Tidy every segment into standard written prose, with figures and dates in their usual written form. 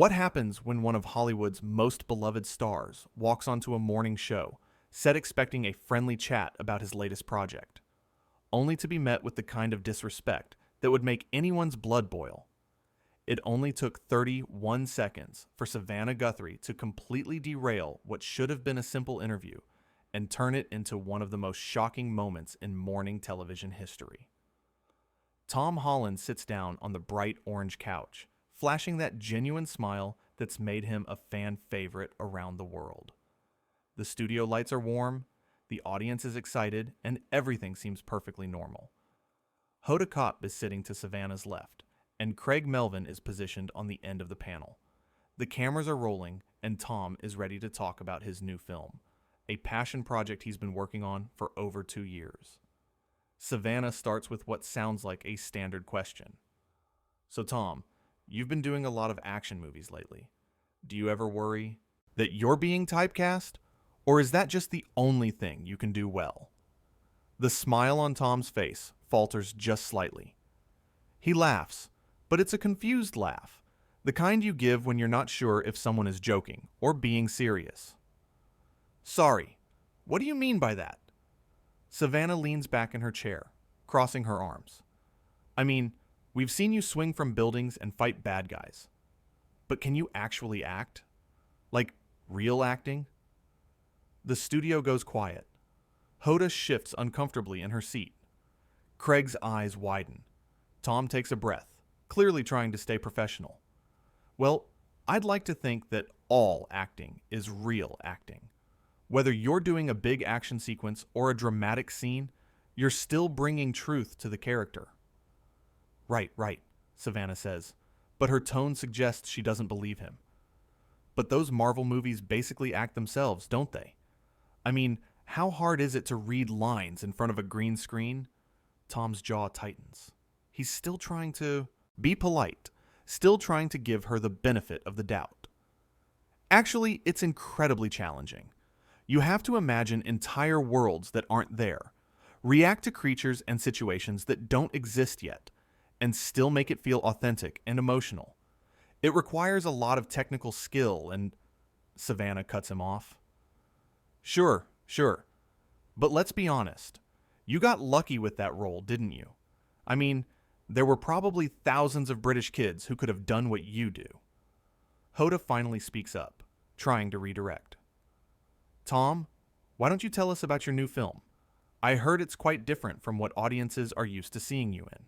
What happens when one of Hollywood's most beloved stars walks onto a morning show, set expecting a friendly chat about his latest project, only to be met with the kind of disrespect that would make anyone's blood boil? It only took 31 seconds for Savannah Guthrie to completely derail what should have been a simple interview and turn it into one of the most shocking moments in morning television history. Tom Holland sits down on the bright orange couch, flashing that genuine smile that's made him a fan favorite around the world. The studio lights are warm, the audience is excited, and everything seems perfectly normal. Hoda Kotb is sitting to Savannah's left, and Craig Melvin is positioned on the end of the panel. The cameras are rolling, and Tom is ready to talk about his new film, a passion project he's been working on for over 2 years. Savannah starts with what sounds like a standard question. So Tom, you've been doing a lot of action movies lately. Do you ever worry that you're being typecast? Or is that just the only thing you can do well? The smile on Tom's face falters just slightly. He laughs, but it's a confused laugh, the kind you give when you're not sure if someone is joking or being serious. Sorry, what do you mean by that? Savannah leans back in her chair, crossing her arms. I mean, we've seen you swing from buildings and fight bad guys. But can you actually act? Like, real acting? The studio goes quiet. Hoda shifts uncomfortably in her seat. Craig's eyes widen. Tom takes a breath, clearly trying to stay professional. Well, I'd like to think that all acting is real acting. Whether you're doing a big action sequence or a dramatic scene, you're still bringing truth to the character. Right, Savannah says, but her tone suggests she doesn't believe him. But those Marvel movies basically act themselves, don't they? I mean, how hard is it to read lines in front of a green screen? Tom's jaw tightens. He's still trying to be polite, still trying to give her the benefit of the doubt. Actually, it's incredibly challenging. You have to imagine entire worlds that aren't there, react to creatures and situations that don't exist yet, and still make it feel authentic and emotional. It requires a lot of technical skill and... Savannah cuts him off. Sure. But let's be honest. You got lucky with that role, didn't you? I mean, there were probably thousands of British kids who could have done what you do. Hoda finally speaks up, trying to redirect. Tom, why don't you tell us about your new film? I heard it's quite different from what audiences are used to seeing you in.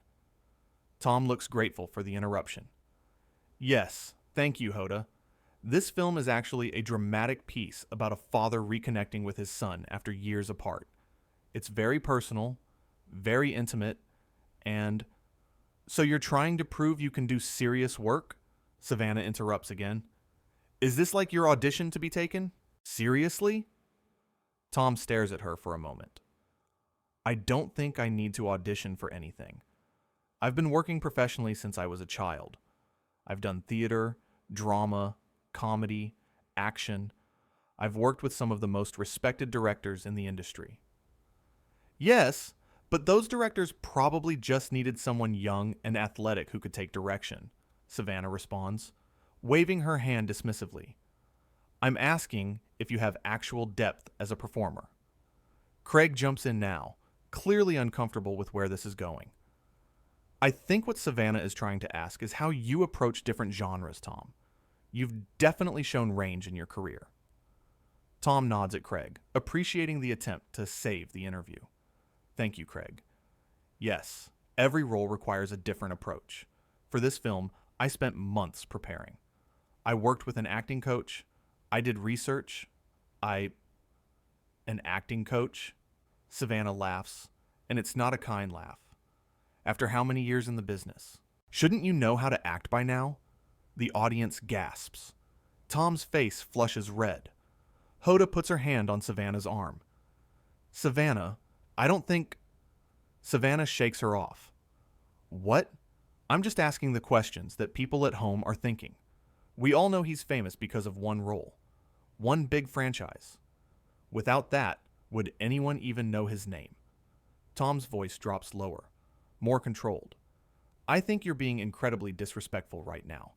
Tom looks grateful for the interruption. Yes, thank you, Hoda. This film is actually a dramatic piece about a father reconnecting with his son after years apart. It's very personal, very intimate, and... So you're trying to prove you can do serious work? Savannah interrupts again. Is this like your audition to be taken? Seriously? Tom stares at her for a moment. I don't think I need to audition for anything. I've been working professionally since I was a child. I've done theater, drama, comedy, action. I've worked with some of the most respected directors in the industry. Yes, but those directors probably just needed someone young and athletic who could take direction, Savannah responds, waving her hand dismissively. I'm asking if you have actual depth as a performer. Craig jumps in now, clearly uncomfortable with where this is going. I think what Savannah is trying to ask is how you approach different genres, Tom. You've definitely shown range in your career. Tom nods at Craig, appreciating the attempt to save the interview. Thank you, Craig. Yes, every role requires a different approach. For this film, I spent months preparing. I worked with an acting coach. I did research. An acting coach? Savannah laughs, and it's not a kind laugh. After how many years in the business? Shouldn't you know how to act by now? The audience gasps. Tom's face flushes red. Hoda puts her hand on Savannah's arm. Savannah, I don't think... Savannah shakes her off. What? I'm just asking the questions that people at home are thinking. We all know he's famous because of one role. One big franchise. Without that, would anyone even know his name? Tom's voice drops lower, more controlled. I think you're being incredibly disrespectful right now.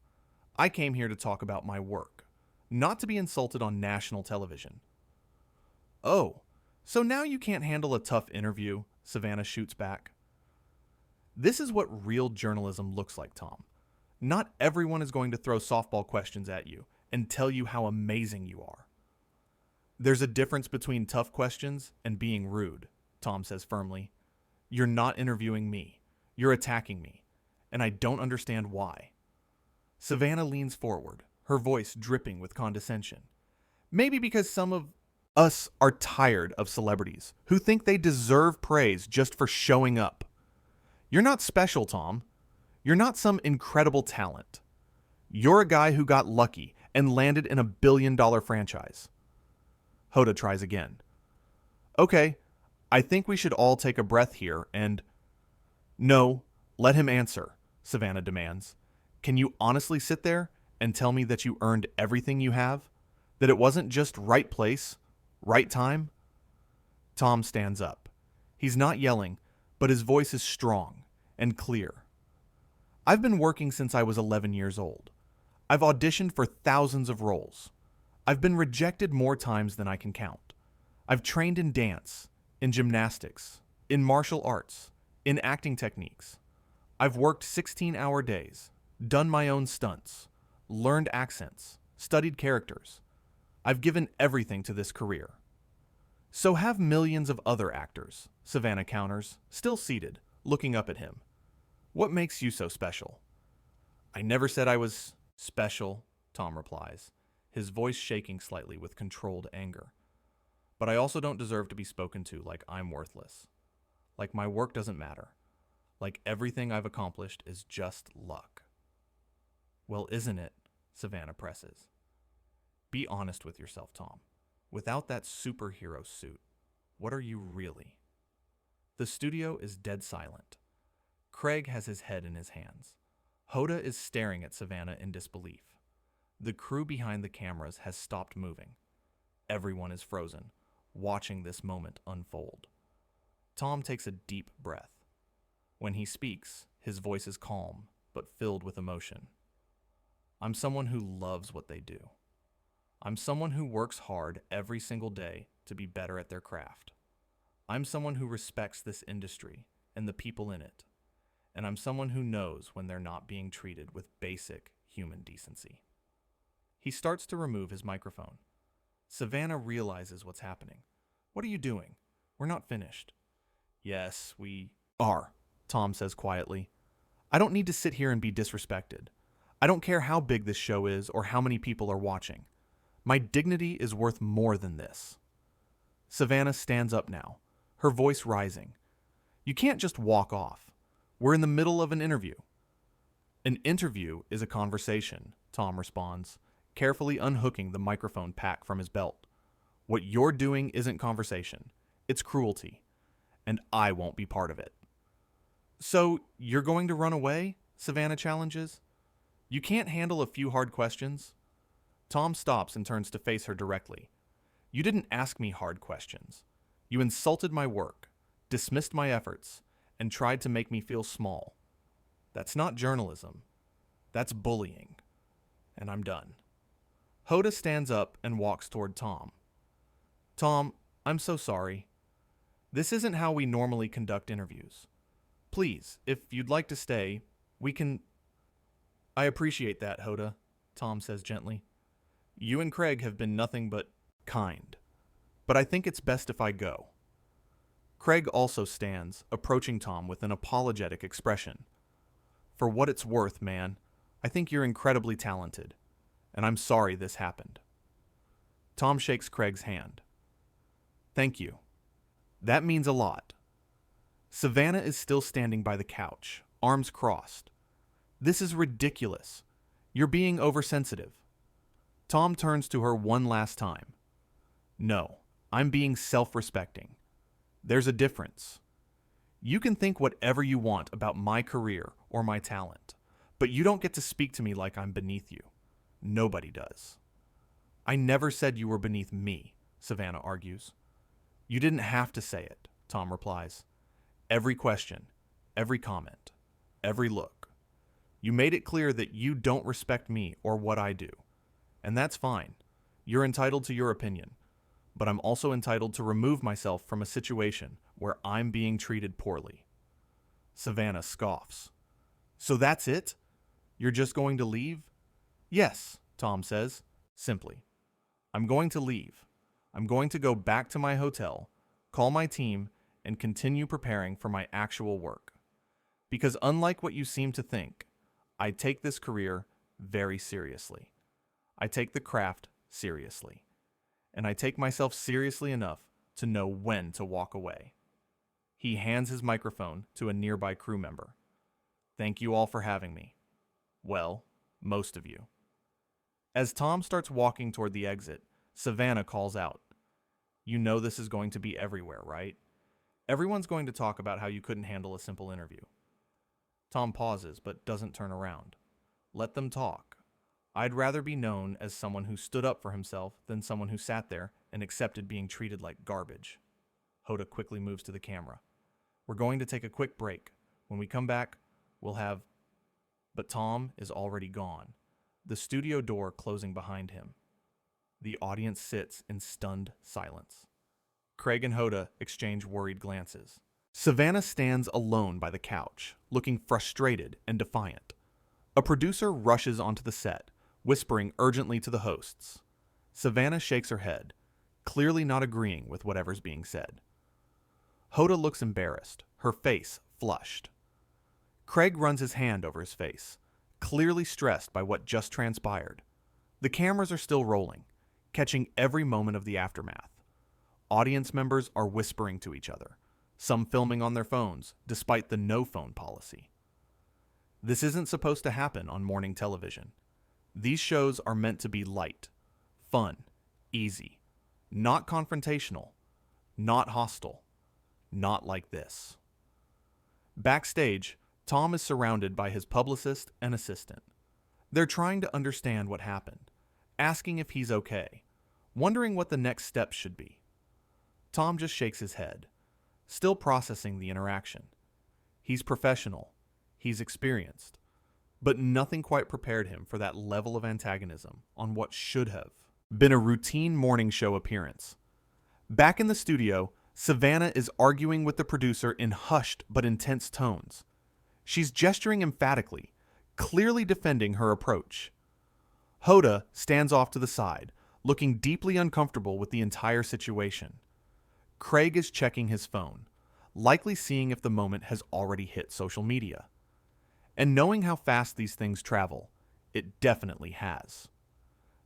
I came here to talk about my work, not to be insulted on national television. Oh, so now you can't handle a tough interview, Savannah shoots back. This is what real journalism looks like, Tom. Not everyone is going to throw softball questions at you and tell you how amazing you are. There's a difference between tough questions and being rude, Tom says firmly. You're not interviewing me. You're attacking me. And I don't understand why. Savannah leans forward, her voice dripping with condescension. Maybe because some of us are tired of celebrities who think they deserve praise just for showing up. You're not special, Tom. You're not some incredible talent. You're a guy who got lucky and landed in a billion-dollar franchise. Hoda tries again. Okay, I think we should all take a breath here and... No, let him answer, Savannah demands. Can you honestly sit there and tell me that you earned everything you have? That it wasn't just right place, right time? Tom stands up. He's not yelling, but his voice is strong and clear. I've been working since I was 11 years old. I've auditioned for thousands of roles. I've been rejected more times than I can count. I've trained in dance, in gymnastics, in martial arts, in acting techniques. I've worked 16-hour days, done my own stunts, learned accents, studied characters. I've given everything to this career. So have millions of other actors, Savannah counters, still seated, looking up at him. What makes you so special? I never said I was special, Tom replies, his voice shaking slightly with controlled anger. But I also don't deserve to be spoken to like I'm worthless. Like my work doesn't matter. Like everything I've accomplished is just luck. Well, isn't it? Savannah presses. Be honest with yourself, Tom. Without that superhero suit, what are you really? The studio is dead silent. Craig has his head in his hands. Hoda is staring at Savannah in disbelief. The crew behind the cameras has stopped moving. Everyone is frozen, watching this moment unfold. Tom takes a deep breath. When he speaks, his voice is calm, but filled with emotion. I'm someone who loves what they do. I'm someone who works hard every single day to be better at their craft. I'm someone who respects this industry and the people in it. And I'm someone who knows when they're not being treated with basic human decency. He starts to remove his microphone. Savannah realizes what's happening. What are you doing? We're not finished. Yes, we are, Tom says quietly. I don't need to sit here and be disrespected. I don't care how big this show is or how many people are watching. My dignity is worth more than this. Savannah stands up now, her voice rising. You can't just walk off. We're in the middle of an interview. An interview is a conversation, Tom responds, carefully unhooking the microphone pack from his belt. What you're doing isn't conversation. It's cruelty. And I won't be part of it. So, you're going to run away? Savannah challenges. You can't handle a few hard questions? Tom stops and turns to face her directly. You didn't ask me hard questions. You insulted my work, dismissed my efforts, and tried to make me feel small. That's not journalism. That's bullying. And I'm done. Hoda stands up and walks toward Tom. Tom, I'm so sorry. This isn't how we normally conduct interviews. Please, if you'd like to stay, we can... I appreciate that, Hoda, Tom says gently. You and Craig have been nothing but kind. But I think it's best if I go. Craig also stands, approaching Tom with an apologetic expression. For what it's worth, man, I think you're incredibly talented, and I'm sorry this happened. Tom shakes Craig's hand. Thank you. That means a lot. Savannah is still standing by the couch, arms crossed. This is ridiculous. You're being oversensitive. Tom turns to her one last time. No, I'm being self-respecting. There's a difference. You can think whatever you want about my career or my talent, but you don't get to speak to me like I'm beneath you. Nobody does. I never said you were beneath me, Savannah argues. You didn't have to say it, Tom replies. Every question, every comment, every look. You made it clear that you don't respect me or what I do. And that's fine. You're entitled to your opinion. But I'm also entitled to remove myself from a situation where I'm being treated poorly. Savannah scoffs. So that's it? You're just going to leave? Yes, Tom says, simply. I'm going to leave. I'm going to go back to my hotel, call my team, and continue preparing for my actual work. Because unlike what you seem to think, I take this career very seriously. I take the craft seriously. And I take myself seriously enough to know when to walk away. He hands his microphone to a nearby crew member. Thank you all for having me. Well, most of you. As Tom starts walking toward the exit, Savannah calls out, You know this is going to be everywhere, right? Everyone's going to talk about how you couldn't handle a simple interview. Tom pauses, but doesn't turn around. Let them talk. I'd rather be known as someone who stood up for himself than someone who sat there and accepted being treated like garbage. Hoda quickly moves to the camera. We're going to take a quick break. When we come back, we'll have... But Tom is already gone, the studio door closing behind him. The audience sits in stunned silence. Craig and Hoda exchange worried glances. Savannah stands alone by the couch, looking frustrated and defiant. A producer rushes onto the set, whispering urgently to the hosts. Savannah shakes her head, clearly not agreeing with whatever's being said. Hoda looks embarrassed, her face flushed. Craig runs his hand over his face, clearly stressed by what just transpired. The cameras are still rolling, catching every moment of the aftermath. Audience members are whispering to each other, some filming on their phones, despite the no-phone policy. This isn't supposed to happen on morning television. These shows are meant to be light, fun, easy, not confrontational, not hostile, not like this. Backstage, Tom is surrounded by his publicist and assistant. They're trying to understand what happened, asking if he's okay, wondering what the next steps should be. Tom just shakes his head, still processing the interaction. He's professional, he's experienced, but nothing quite prepared him for that level of antagonism on what should have been a routine morning show appearance. Back in the studio, Savannah is arguing with the producer in hushed but intense tones. She's gesturing emphatically, clearly defending her approach. Hoda stands off to the side, looking deeply uncomfortable with the entire situation. Craig is checking his phone, likely seeing if the moment has already hit social media. And knowing how fast these things travel, it definitely has.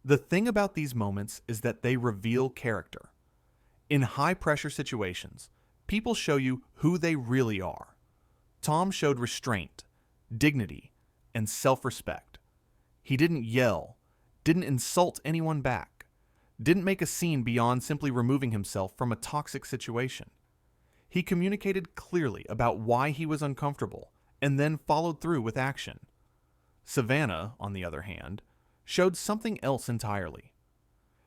The thing about these moments is that they reveal character. In high-pressure situations, people show you who they really are. Tom showed restraint, dignity, and self-respect. He didn't yell, didn't insult anyone back, didn't make a scene beyond simply removing himself from a toxic situation. He communicated clearly about why he was uncomfortable and then followed through with action. Savannah, on the other hand, showed something else entirely.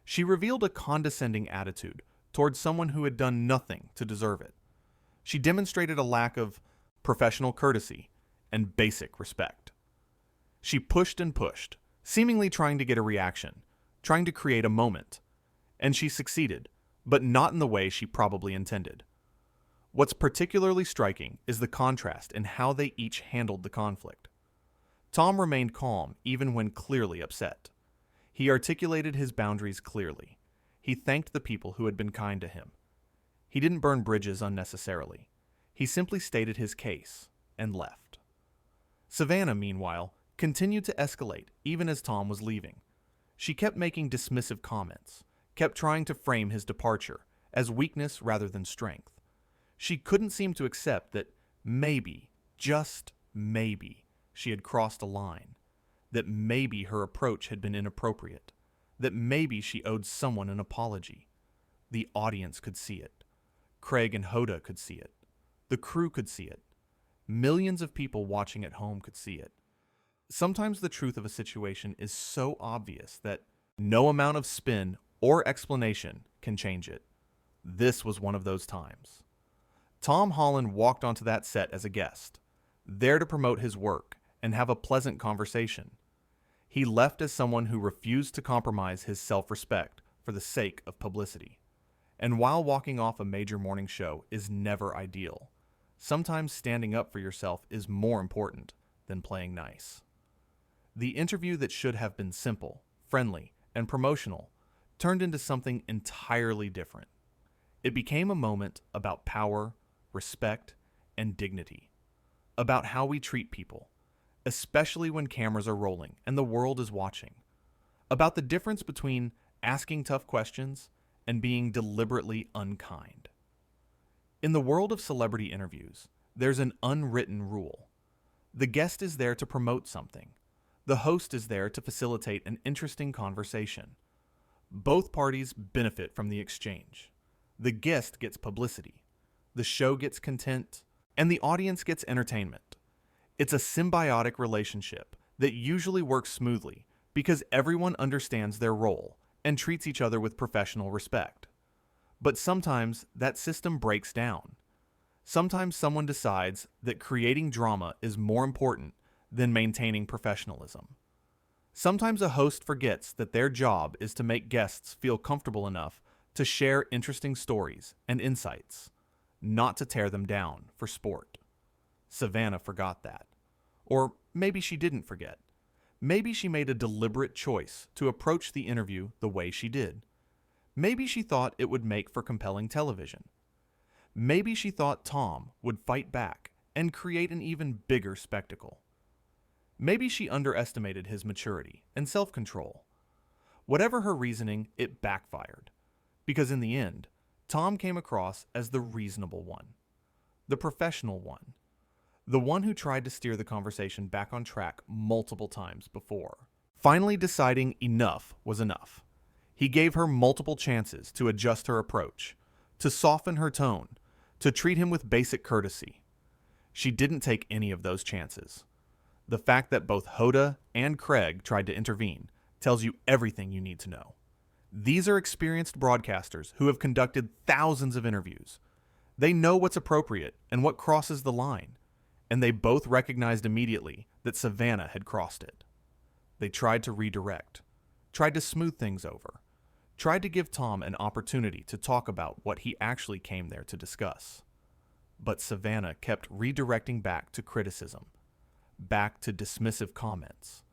She revealed a condescending attitude towards someone who had done nothing to deserve it. She demonstrated a lack of professional courtesy and basic respect. She pushed and pushed, seemingly trying to get a reaction, trying to create a moment. And she succeeded, but not in the way she probably intended. What's particularly striking is the contrast in how they each handled the conflict. Tom remained calm even when clearly upset. He articulated his boundaries clearly. He thanked the people who had been kind to him. He didn't burn bridges unnecessarily. He simply stated his case and left. Savannah, meanwhile, continued to escalate even as Tom was leaving. She kept making dismissive comments, kept trying to frame his departure as weakness rather than strength. She couldn't seem to accept that maybe, just maybe, she had crossed a line, that maybe her approach had been inappropriate, that maybe she owed someone an apology. The audience could see it. Craig and Hoda could see it. The crew could see it. Millions of people watching at home could see it. Sometimes the truth of a situation is so obvious that no amount of spin or explanation can change it. This was one of those times. Tom Holland walked onto that set as a guest, there to promote his work and have a pleasant conversation. He left as someone who refused to compromise his self-respect for the sake of publicity. And while walking off a major morning show is never ideal, sometimes standing up for yourself is more important than playing nice. The interview that should have been simple, friendly, and promotional turned into something entirely different. It became a moment about power, respect, and dignity, about how we treat people, especially when cameras are rolling and the world is watching, about the difference between asking tough questions and being deliberately unkind. In the world of celebrity interviews, there's an unwritten rule. The guest is there to promote something. The host is there to facilitate an interesting conversation. Both parties benefit from the exchange. The guest gets publicity, the show gets content, and the audience gets entertainment. It's a symbiotic relationship that usually works smoothly because everyone understands their role and treats each other with professional respect. But sometimes that system breaks down. Sometimes someone decides that creating drama is more important than maintaining professionalism. Sometimes a host forgets that their job is to make guests feel comfortable enough to share interesting stories and insights, not to tear them down for sport. Savannah forgot that. Or maybe she didn't forget. Maybe she made a deliberate choice to approach the interview the way she did. Maybe she thought it would make for compelling television. Maybe she thought Tom would fight back and create an even bigger spectacle. Maybe she underestimated his maturity and self-control. Whatever her reasoning, it backfired. Because in the end, Tom came across as the reasonable one, the professional one, the one who tried to steer the conversation back on track multiple times before. Finally deciding enough was enough. He gave her multiple chances to adjust her approach, to soften her tone, to treat him with basic courtesy. She didn't take any of those chances. The fact that both Hoda and Craig tried to intervene tells you everything you need to know. These are experienced broadcasters who have conducted thousands of interviews. They know what's appropriate and what crosses the line, and they both recognized immediately that Savannah had crossed it. They tried to redirect, tried to smooth things over, tried to give Tom an opportunity to talk about what he actually came there to discuss. But Savannah kept redirecting back to criticism, back to dismissive comments,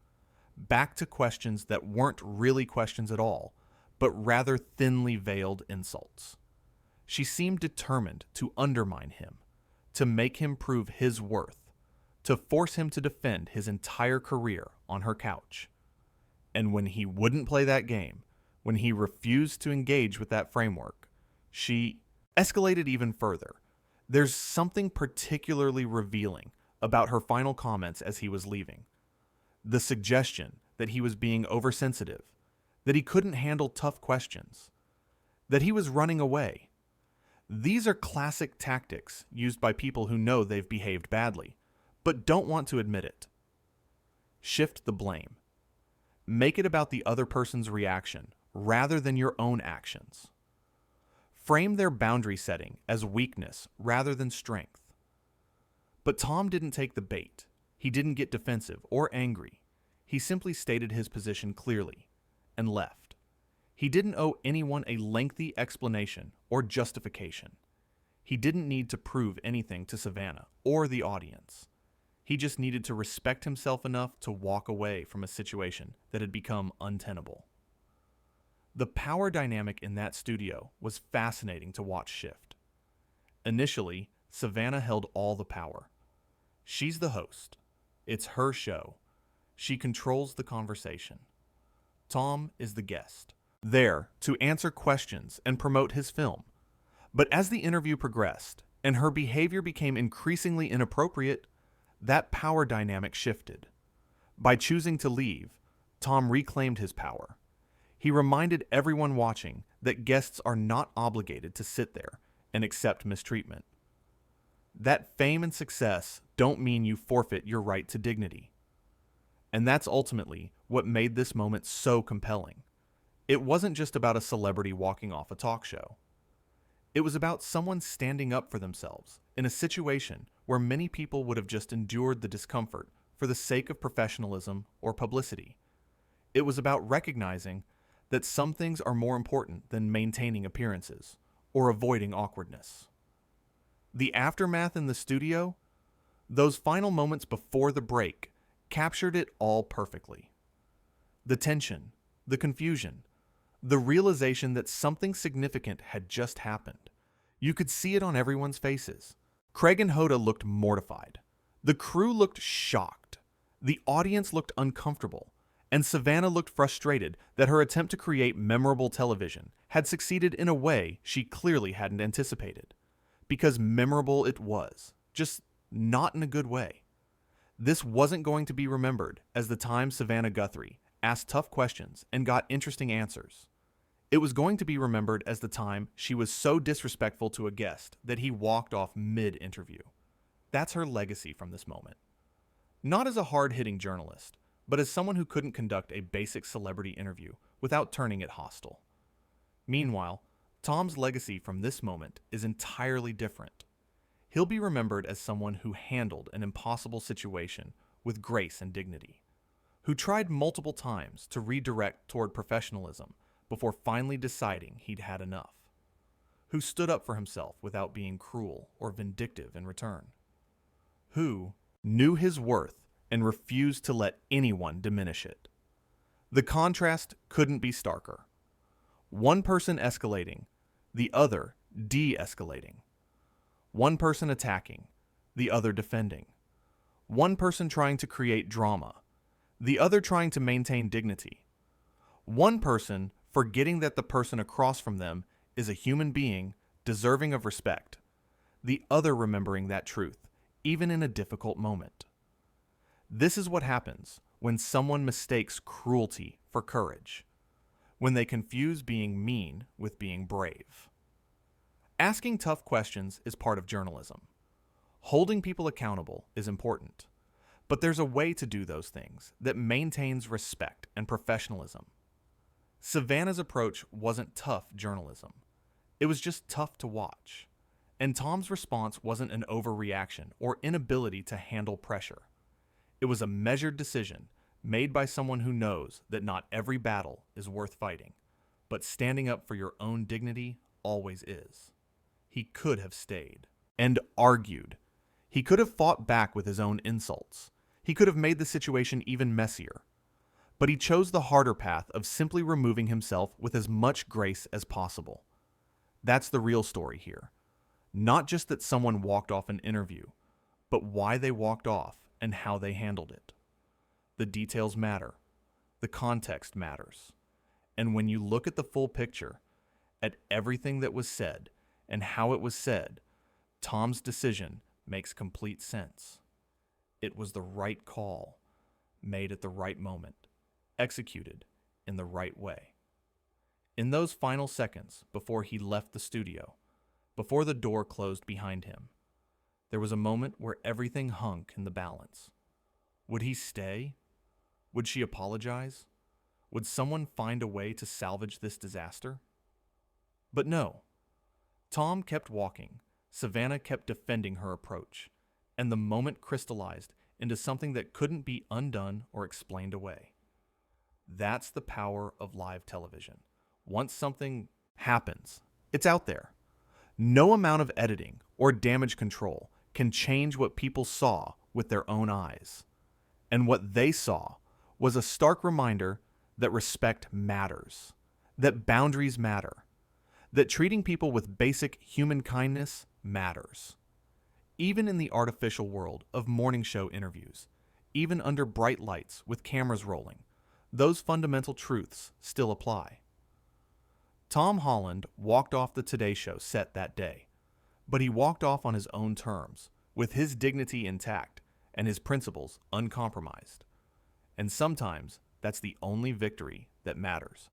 back to questions that weren't really questions at all, but rather thinly veiled insults. She seemed determined to undermine him, to make him prove his worth, to force him to defend his entire career on her couch. And when he wouldn't play that game, when he refused to engage with that framework, she escalated even further. There's something particularly revealing about her final comments as he was leaving. The suggestion that he was being oversensitive, that he couldn't handle tough questions, that he was running away. These are classic tactics used by people who know they've behaved badly, but don't want to admit it. Shift the blame. Make it about the other person's reaction rather than your own actions. Frame their boundary setting as weakness rather than strength. But Tom didn't take the bait. He didn't get defensive or angry. He simply stated his position clearly and left. He didn't owe anyone a lengthy explanation or justification. He didn't need to prove anything to Savannah or the audience. He just needed to respect himself enough to walk away from a situation that had become untenable. The power dynamic in that studio was fascinating to watch shift. Initially, Savannah held all the power. She's the host. It's her show. She controls the conversation. Tom is the guest, there to answer questions and promote his film. But as the interview progressed and her behavior became increasingly inappropriate, that power dynamic shifted. By choosing to leave, Tom reclaimed his power. He reminded everyone watching that guests are not obligated to sit there and accept mistreatment. That fame and success don't mean you forfeit your right to dignity. And that's ultimately what made this moment so compelling. It wasn't just about a celebrity walking off a talk show. It was about someone standing up for themselves in a situation where many people would have just endured the discomfort for the sake of professionalism or publicity. It was about recognizing that some things are more important than maintaining appearances or avoiding awkwardness. The aftermath in the studio, those final moments before the break, captured it all perfectly. The tension, the confusion, the realization that something significant had just happened. You could see it on everyone's faces. Craig and Hoda looked mortified. The crew looked shocked. The audience looked uncomfortable. And Savannah looked frustrated that her attempt to create memorable television had succeeded in a way she clearly hadn't anticipated. Because memorable it was, just not in a good way. This wasn't going to be remembered as the time Savannah Guthrie asked tough questions and got interesting answers. It was going to be remembered as the time she was so disrespectful to a guest that he walked off mid-interview. That's her legacy from this moment. Not as a hard-hitting journalist, but as someone who couldn't conduct a basic celebrity interview without turning it hostile. Meanwhile, Tom's legacy from this moment is entirely different. He'll be remembered as someone who handled an impossible situation with grace and dignity, who tried multiple times to redirect toward professionalism before finally deciding he'd had enough, who stood up for himself without being cruel or vindictive in return, who knew his worth and refused to let anyone diminish it. The contrast couldn't be starker. One person escalating, the other de-escalating. One person attacking, the other defending. One person trying to create drama, the other trying to maintain dignity. One person forgetting that the person across from them is a human being deserving of respect, the other remembering that truth, even in a difficult moment. This is what happens when someone mistakes cruelty for courage, when they confuse being mean with being brave. Asking tough questions is part of journalism. Holding people accountable is important, but there's a way to do those things that maintains respect and professionalism. Savannah's approach wasn't tough journalism. It was just tough to watch. And Tom's response wasn't an overreaction or inability to handle pressure. It was a measured decision made by someone who knows that not every battle is worth fighting, but standing up for your own dignity always is. He could have stayed and argued. He could have fought back with his own insults. He could have made the situation even messier. But he chose the harder path of simply removing himself with as much grace as possible. That's the real story here. Not just that someone walked off an interview, but why they walked off and how they handled it. The details matter. The context matters. And when you look at the full picture, at everything that was said and how it was said, Tom's decision makes complete sense. It was the right call, made at the right moment, executed in the right way. In those final seconds before he left the studio, before the door closed behind him, there was a moment where everything hung in the balance. Would he stay? Would she apologize? Would someone find a way to salvage this disaster? But no. Tom kept walking. Savannah kept defending her approach, and the moment crystallized into something that couldn't be undone or explained away. That's the power of live television. Once something happens, it's out there. No amount of editing or damage control can change what people saw with their own eyes. And what they saw was a stark reminder that respect matters, that boundaries matter, that treating people with basic human kindness matters. Even in the artificial world of morning show interviews, even under bright lights with cameras rolling, those fundamental truths still apply. Tom Holland walked off the Today Show set that day, but he walked off on his own terms, with his dignity intact and his principles uncompromised. And sometimes that's the only victory that matters.